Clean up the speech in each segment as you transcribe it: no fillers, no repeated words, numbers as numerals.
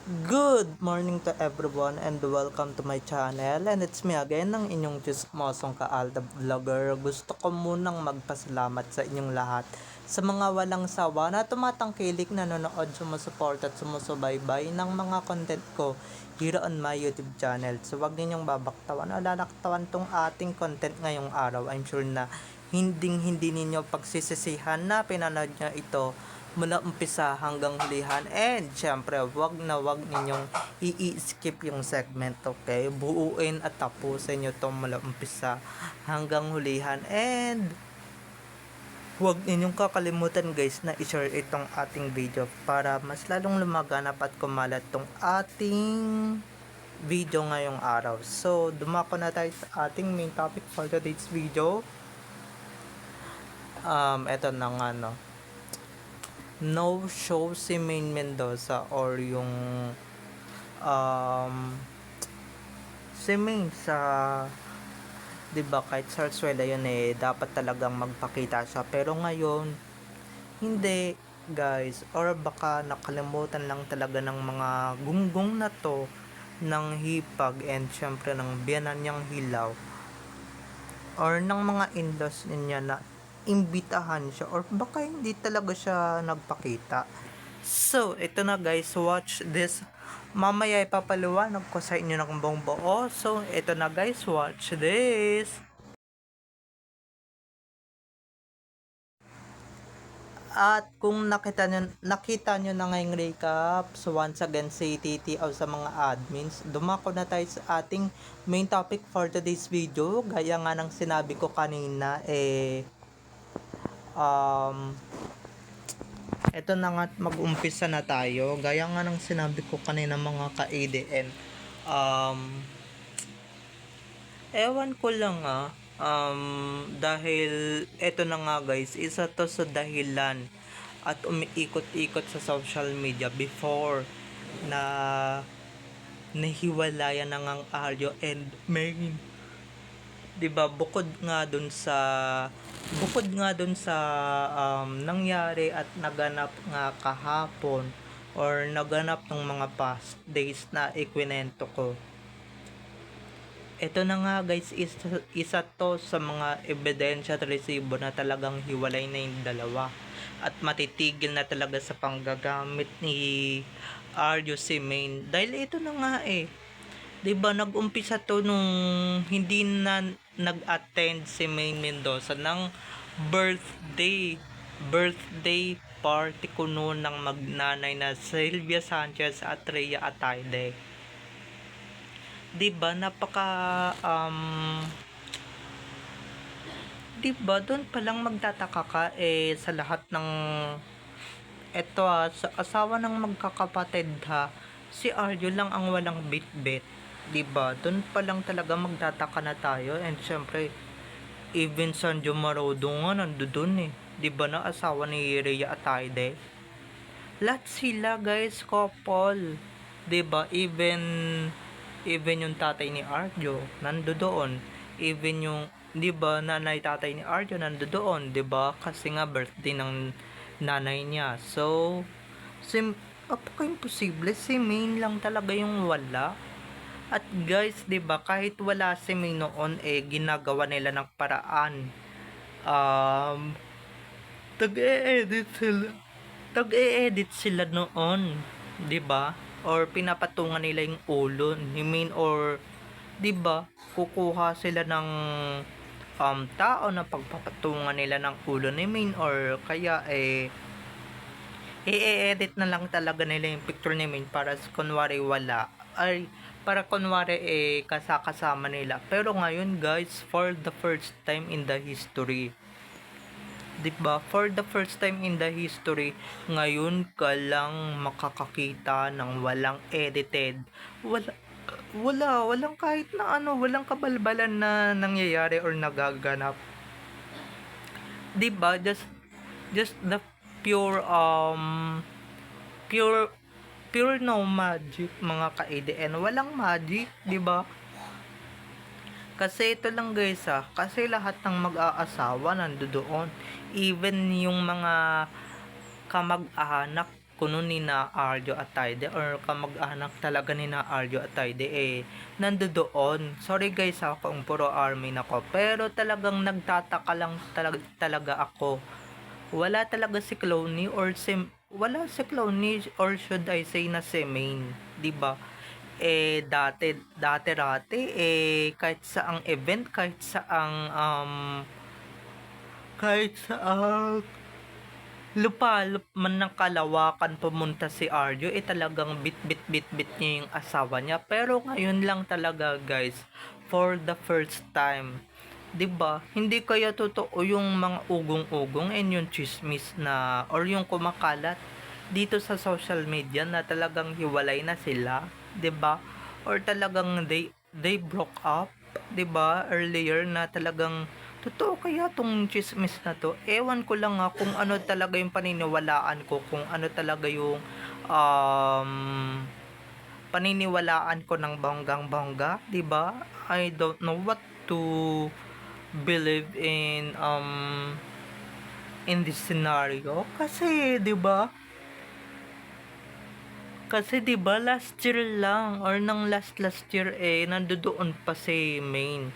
Good morning to everyone and welcome to my channel, and it's me again, ng inyong chismosong ka-Alda Vlogger. Gusto ko munang magpasalamat sa inyong lahat sa mga walang sawa na tumatangkilik, nanonood, sumusuport at sumusubaybay ng mga content ko here on my YouTube channel. So wag ninyong babaktawan o lalaktawan tong ating content ngayong araw. I'm sure na hindi ninyo pagsisisihan na pinanood nyo ito mula umpisa hanggang hulihan, and syempre wag ninyong i-skip yung segment, okay? Buuin at tapusin nyo to mula umpisa hanggang hulihan, and wag ninyong kakalimutan guys na i-share itong ating video para mas lalong lumaganap at kumalat tong ating video ngayong araw. So dumako na tayo sa ating main topic for today's video. Eto na nga, no, no show si Maine Mendoza, or yung si Maine sa, 'di ba, kahit sa Sarsuela yun dapat talagang magpakita siya, pero ngayon hindi guys, or baka nakalimutan lang talaga ng mga gunggong na to ng hipag, and syempre ng biyanan niyang hilaw, or ng mga in-laws niya na imbitahan siya, or baka hindi talaga siya nagpakita. So, ito na guys, watch this. Mamaya ipapaliwanag ko sa inyo ng buong buo. So, ito na guys, watch this. At kung nakita nyo na ngayong recap, so once again si Titi o sa mga admins, dumako na tayo sa ating main topic for today's video. Gaya nga ng sinabi ko kanina, eto na nga, mag-umpisa na tayo. Gaya nga ng sinabi ko kanina mga ka-ADN, ewan ko lang dahil eto na nga guys, isa to sa dahilan at umiikot-ikot sa social media before na nahiwalayan na ngang Aryo and Maine. 'Di ba, bukod nga dun sa nangyari at naganap nga kahapon, or naganap ng mga past days na ikwinento ko. Ito na nga guys, isa to sa mga ebidensya at resibo na talagang hiwalay na yung dalawa at matitigil na talaga sa panggagamit ni Aryo si Maine. Dahil ito na nga 'di ba, nag-umpisa to nung hindi na nag-attend si Maine Mendoza ng birthday party ko noon ng magnanay na Sylvia Sanchez at Rhea Atayde. 'Di ba, di ba, doon pa lang magtataka ka sa lahat ng eto sa asawa ng magkakapatid si Arjo lang ang walang bit-bit. 'Di ba? Doon pa lang talaga magtataka na tayo, and syempre even Sanjo Marodo nga nandoon 'di ba, na asawa ni Rhea Atayde. Lahat sila guys couple. 'Di ba? Even yung tatay ni Arjo nandoon. Even yung, 'di ba, nanay tatay ni Arjo nandoon, 'di ba? Kasi nga birthday ng nanay niya. So, apaka-imposible, si Maine lang talaga yung wala. At guys, 'di ba, kahit wala si Maine noon ginagawa nila ng paraan. Tag-e-edit sila. Tag-e-edit sila noon, 'di ba? Or pinapatungan nila yung ulo ni Maine, or 'di ba, kukuha sila ng tao na pagpapatungan nila ng ulo ni Maine, or kaya i-edit na lang talaga nila yung picture ni Maine para kunwari wala, ay para kunwari kasama nila. Pero ngayon guys, for the first time in the history, 'di ba, for the first time in the history, ngayon ka lang makakakita ng walang edited, walang kahit na walang kabalbalan na nangyayari or nagaganap. 'Di ba, just the pure pure pure no magic mga ka-ADN, walang magic, 'di ba? Kasi ito lang guys kasi lahat ng mag-aasawa nandoon, even yung mga kamag-anak kuno ni na Arjo Atayde or kamag-anak talaga ni na Arjo Atayde nandoon. Sorry guys kung puro army nako, pero talagang nagtataka lang talaga ako. Wala talaga si Cloney wala si Cloney, or should I say na si Main, 'di ba? Dati kahit sa ang event, kahit sa lupalop man ng Kalawakan pumunta si Arjo, talagang bit niya yung asawa niya. Pero ngayon lang talaga guys, for the first time, 'di ba? Hindi kaya totoo yung mga ugong-ugong and yung chismis na or yung kumakalat dito sa social media na talagang hiwalay na sila, 'di ba? Or talagang they broke up, 'di ba? Earlier na talagang totoo kaya tong chismis na to. Ewan ko lang kung ano talaga yung paniniwalaan ko, kung ano talaga yung um, paniniwalaan ko ng bonggang-bongga, 'di ba? I don't know what to believe in this scenario kasi 'di ba? Kasi 'di ba last year lang or nang last year nandoon pa si Main.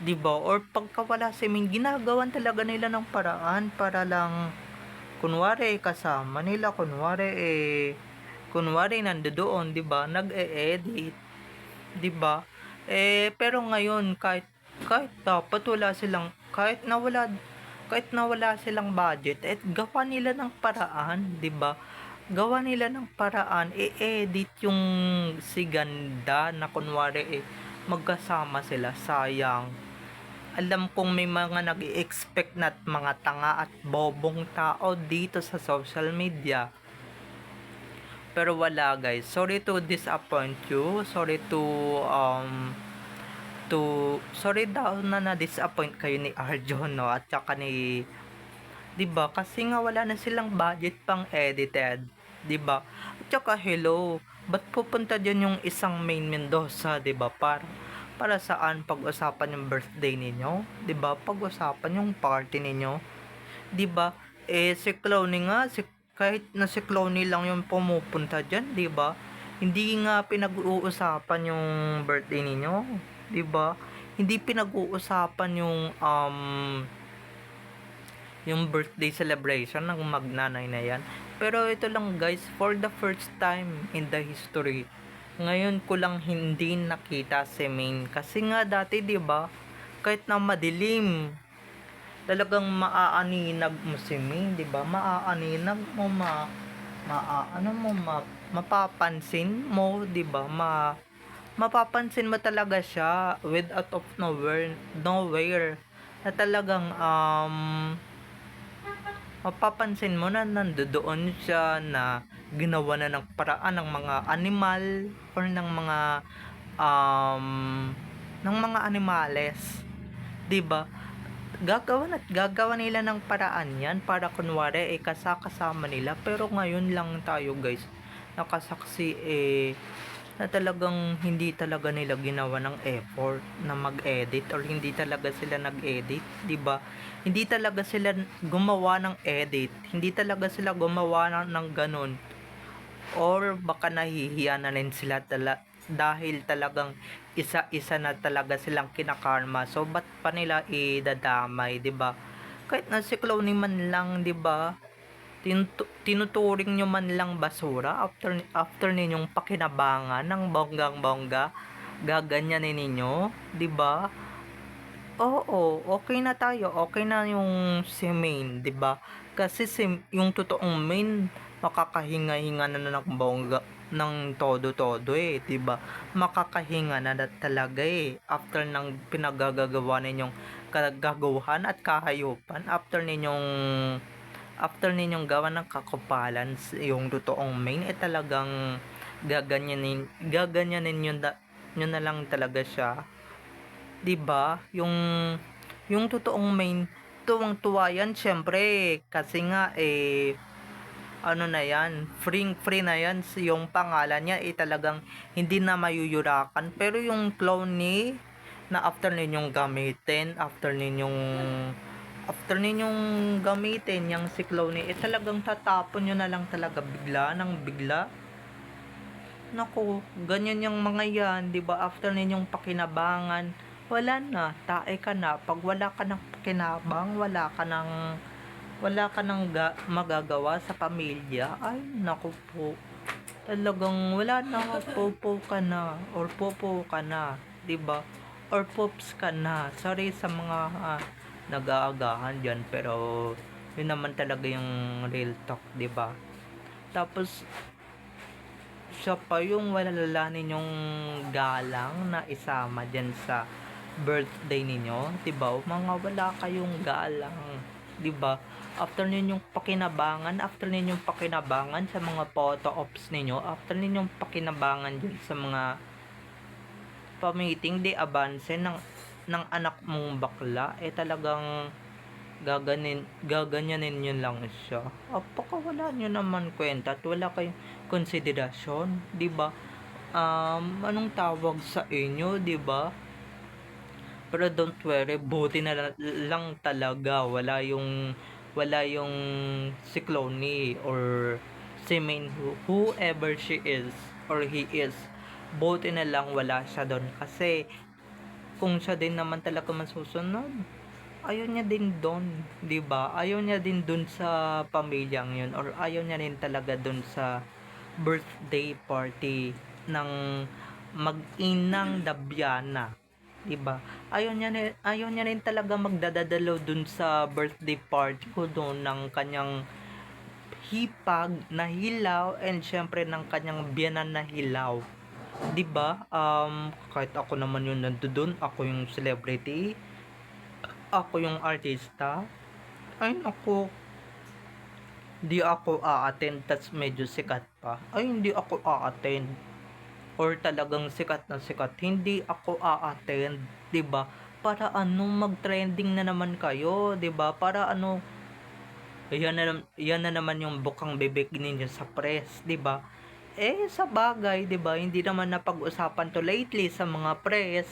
'Di ba? Or pagkawala si Main, ginagawan talaga nila ng paraan para lang kunwari kasama nila, kunwari nandoon, 'di ba? Nag-e-edit, 'di ba? Pero ngayon kahit dapat wala silang kahit nawala silang budget, gawa nila ng paraan, 'di ba? Gawa nila ng paraan, i-edit yung si ganda na kunwari magkasama sila, sayang. Alam kong may mga nag-i-expect na mga tanga at bobong tao dito sa social media. Pero wala guys. Sorry to disappoint you. Sorry daw na na-disappoint kayo ni Arjo, no? At saka ni, 'di ba? Kasi nga wala na silang budget pang edited, 'di ba? At saka hello, ba't pupunta diyan yung isang Main Mendoza, 'di ba? Para saan? Pag-usapan yung birthday ninyo, 'di ba? Pag-usapan yung party ninyo, 'di ba? Si Clowny nga, kahit na si Clowny lang yung pumupunta diyan, 'di ba? Hindi nga pinag-uusapan yung birthday ninyo, 'di ba? Hindi pinag-uusapan yung birthday celebration ng magnanay na yan. Pero ito lang guys, for the first time in the history, ngayon ko lang hindi nakita si Main. Kasi nga dati 'di ba, kahit na madilim, talagang maaaninag mo si Main, 'di ba? Maaaninag mo, mapapansin mo, 'di ba? Mapapansin mo talaga siya with out of nowhere na talagang mapapansin mo na nandoon siya, na ginawa na ng paraan ng mga animal or um, ng mga animales, 'di ba? Gagawa nila ng paraan 'yan para kunwari kasama nila, pero ngayon lang tayo guys nakasaksi na talagang hindi talaga nila ginawa ng effort na mag-edit, or hindi talaga sila nag-edit, 'di ba? Hindi talaga sila gumawa ng edit, hindi talaga sila gumawa ng ganun, or baka nahihiya na rin sila dahil talagang isa-isa na talaga silang kinakarma. So ba't pa nila idadamay, 'di ba? Kahit na si Clowny man lang, 'di ba? Tinuturing nyo man lang basura after ninyong pakinabangan ng bonggang-bongga, gaganyanin ninyo, 'di ba? Oo, okay na tayo. Okay na yung si Main, 'di ba? Kasi yung totoong Main makakahinga-hinga na ng bongga ng todo-todo 'di ba? Makakahinga na talaga after ng pinagagagawa ninyong kagagawan at kahayupan, after ninyong gawa ng kakupalan. Yung totoong Main talagang gaganyanin yun na lang talaga siya, 'di ba? Yung totoong Main, tuwang-tuwa yan syempre, kasi nga ano na yan, free na yan. Yung pangalan niya talagang hindi na mayuyurakan. Pero yung Clowny na after ninyong gamitin, after ninyong after ninyong gamitin yung si Cloney, talagang tatapon nyo na lang talaga bigla ng bigla. Naku, ganyan yung mga yan, di ba? After ninyong pakinabangan, wala na, tae ka na. Pag wala ka ng pakinabang, wala ka nang magagawa sa pamilya, ay naku po. Talagang wala na, popo ka na, or popo ka na, di ba? Or pops ka na. Sorry sa mga nag-aagahan dyan, pero yun naman talaga yung real talk, di ba? Tapos, siya pa yung wala ninyong galang na isama dyan sa birthday ninyo, 'di ba? Mga wala kayong galang, 'di ba? After ninyong pakinabangan sa mga photo ops ninyo, after ninyong pakinabangan dyan sa mga pamiting de avance ng anak mong bakla, talagang gaganyanin nyo lang siya. Apaka wala nyo naman kwenta at wala kayong konsiderasyon, di ba? Anong tawag sa inyo, di ba? Pero don't worry, buti na lang talaga wala yung si Cloney or si Main, whoever she is or he is. Buti na lang wala siya doon kasi kung siya din naman talaga masusunod, ayaw niya din doon, 'di ba? Ayaw niya din doon sa pamilyang 'yun or ayaw niya din talaga doon sa birthday party ng mag-inang Dabiana, 'di ba? Ayaw niya rin talaga magdadadalo doon sa birthday party ko doon ng kanyang hipag na hilaw and syempre ng kanyang biyanan na hilaw. 'Di ba? Kahit ako naman yung nandoon, ako yung celebrity, ako yung artista, ay naku, di ako a-attend, tas medyo sikat pa, ay hindi ako a-attend, or talagang sikat na sikat, hindi ako a-attend, 'di ba? Para ano, mag-trending na naman kayo, 'di ba? Para ano, yan na naman yung bukang bibig ninyo sa press, 'di ba? Sa bagay, 'di ba? Hindi naman napag-usapan to lately sa mga press,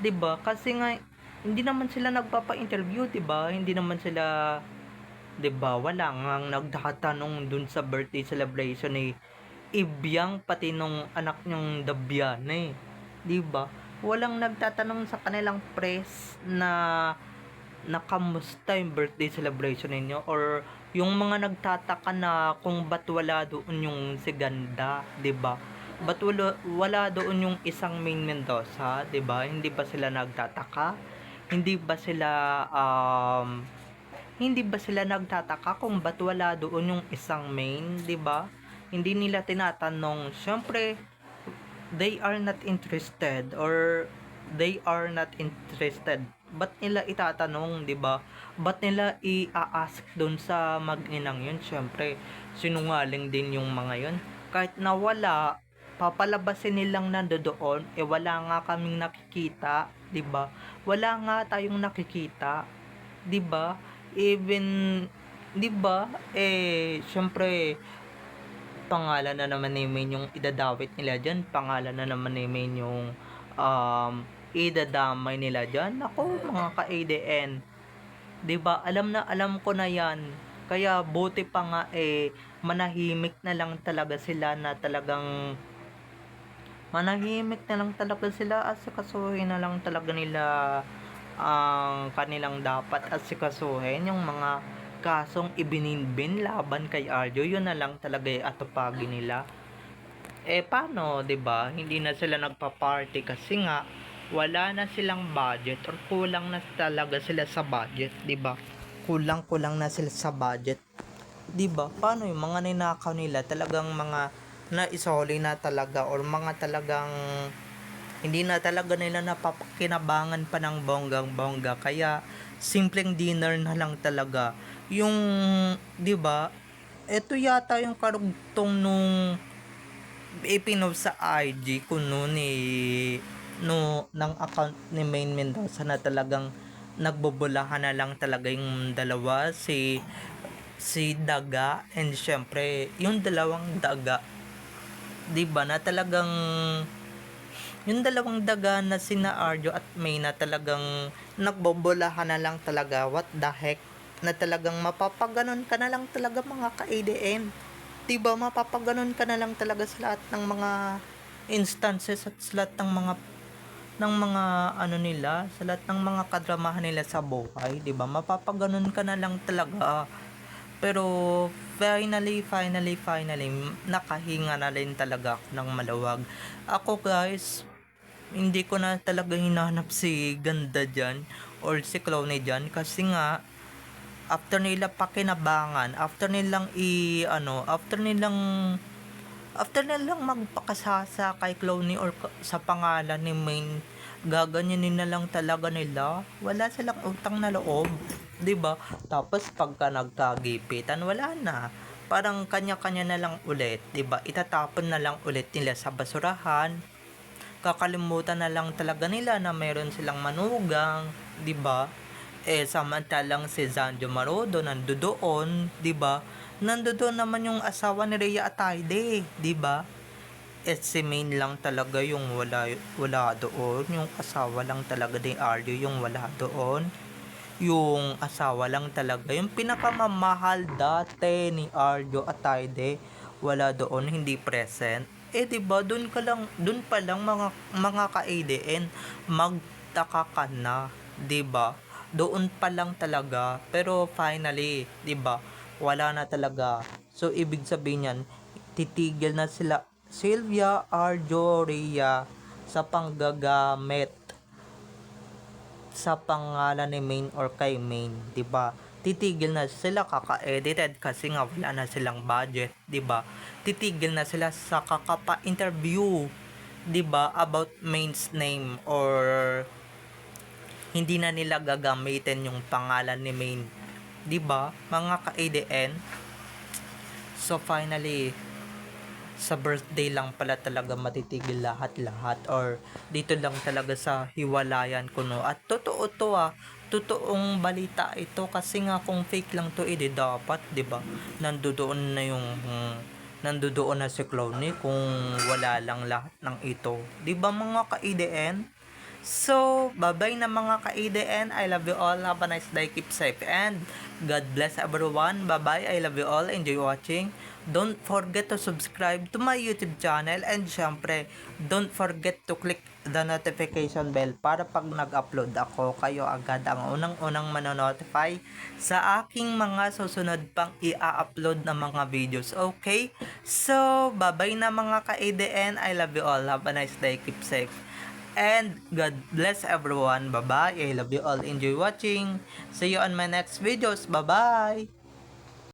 'di ba? Kasi nga hindi naman sila nagpapa-interview, 'di ba? Hindi naman sila, 'di ba? Wala ngang nagtatanong dun sa birthday celebration ni Ibyang pati nung anak niyang Dabiana, 'di ba? Walang nagtatanong sa kanilang press na kamusta yung birthday celebration ninyo, or yung mga nagtataka na kung ba't wala doon yung si Ganda, 'di ba? Ba't wala doon yung isang Main Mendoza, 'di ba? Hindi ba sila nagtataka? Hindi ba sila hindi ba sila nagtataka kung ba't wala doon yung isang Main, 'di ba? Hindi nila tinatanong. Syempre, they are not interested or they are not interested. Ba't nila itatanong, 'di ba? Ba't nila i-ask doon sa mag-inang 'yun? Syempre, sinungaling din yung mga 'yun. Kahit na wala, papalabasin nilang nandoon, wala nga kaming nakikita, 'di ba? Wala nga tayong nakikita, 'di ba? Even, 'di ba? Syempre, pangalan na naman ni Main yung idadawit nila dyan, pangalan na naman ni Main yung idadamay nila dyan. Ako, mga ka-ADN, 'di ba? Alam ko na yan. Kaya buti pa nga manahimik na lang talaga sila, na talagang manahimik na lang talaga sila, asikasuhin na lang talaga nila ang kanilang dapat asikasuhin, yung mga kasong ibininbin laban kay Arjo. Yun na lang talaga atupagin nila. Paano, 'di ba? Hindi na sila nagpa-party kasi nga wala na silang budget, or kulang na talaga sila sa budget, 'di ba? Kulang na sila sa budget, 'di ba? Paano yung mga ninakaw nila, talagang mga naisoli na talaga, or mga talagang hindi na talaga nila napapakinabangan pa ng bonggang-bongga, kaya simpleng dinner na lang talaga yung, 'di ba? Ito yata yung karugtong nung ipinost sa IG ko noon ng account ni Main Mendoza, na talagang nagbubulahan na lang talaga yung dalawa, si Daga and syempre yung dalawang Daga, 'di ba, na talagang Yung dalawang daga na sina Arjo at May na talagang nagbobolahan na lang talaga, what the heck, na talagang mapapaganon ka na lang talaga mga ka-ADN. Diba, mapapaganon ka na lang talaga sa lahat ng mga instances at sa lahat ng mga ano nila, sa lahat ng mga kadramahan nila sa buhay, 'di ba? Mapapaganon ka na lang talaga. Pero finally, nakahinga na rin talaga ako ng maluwag. Ako guys, hindi ko na talaga hinanap si Ganda dyan or si Clowny dyan kasi nga after nila pakinabangan, after nilang magpakasasa kay Clowny or sa pangalan ni Main, gaganyanin na lang talaga nila. Wala silang utang na loob, 'di ba? Tapos pagka nagkagipitan, wala na. Parang kanya-kanya na lang ulit, 'di ba? Itatapon na lang ulit nila sa basurahan. Kakalimutan na lang talaga nila na meron silang manugang, 'di ba? Samantalang si Zanjo Marodo nandoon, 'di ba? Nandoon naman yung asawa ni Rhea Atayde, 'di ba? Si Main lang talaga yung wala doon, yung asawa lang talaga ni Aryo yung wala doon. Yung asawa lang talaga, yung pinakamamahal dati ni Arjo Atayde, wala doon, hindi present. 'Di ba, doon pa lang mga ka-ADN, magtaka ka na, 'di ba? Doon pa lang talaga, pero finally, 'di ba? Wala na talaga. So ibig sabihin niyan, titigil na sila Sylvia, Arjo, Rhea sa panggagamit sa pangalan ni Main or kay Main, 'di ba? Titigil na sila kaka-edited kasi nga wala na silang budget, 'di ba? Titigil na sila sa kakapa-interview, 'di ba, about Main's name or hindi na nila gagamitin yung pangalan ni Main, 'di ba? Mga ka-ADN. So finally, sa birthday lang pala talaga matitigil lahat-lahat or dito lang talaga sa hiwalayan ko, no? At totoo to, totoong balita ito kasi nga kung fake lang to, dapat, 'di ba, nandoon na si Clowny kung wala lang lahat ng ito, 'di ba mga ka-ADN? So, bye-bye na mga ka-ADN. I love you all. Have a nice day. Keep safe. And God bless everyone. Bye-bye. I love you all. Enjoy watching. Don't forget to subscribe to my YouTube channel. And syempre, don't forget to click the notification bell para pag nag-upload ako, kayo agad ang unang-unang manonotify sa aking mga susunod pang i-upload na mga videos. Okay? So, bye-bye na mga ka-ADN. I love you all. Have a nice day. Keep safe. And God bless everyone. Bye-bye. I love you all. Enjoy watching. See you on my next videos. Bye-bye.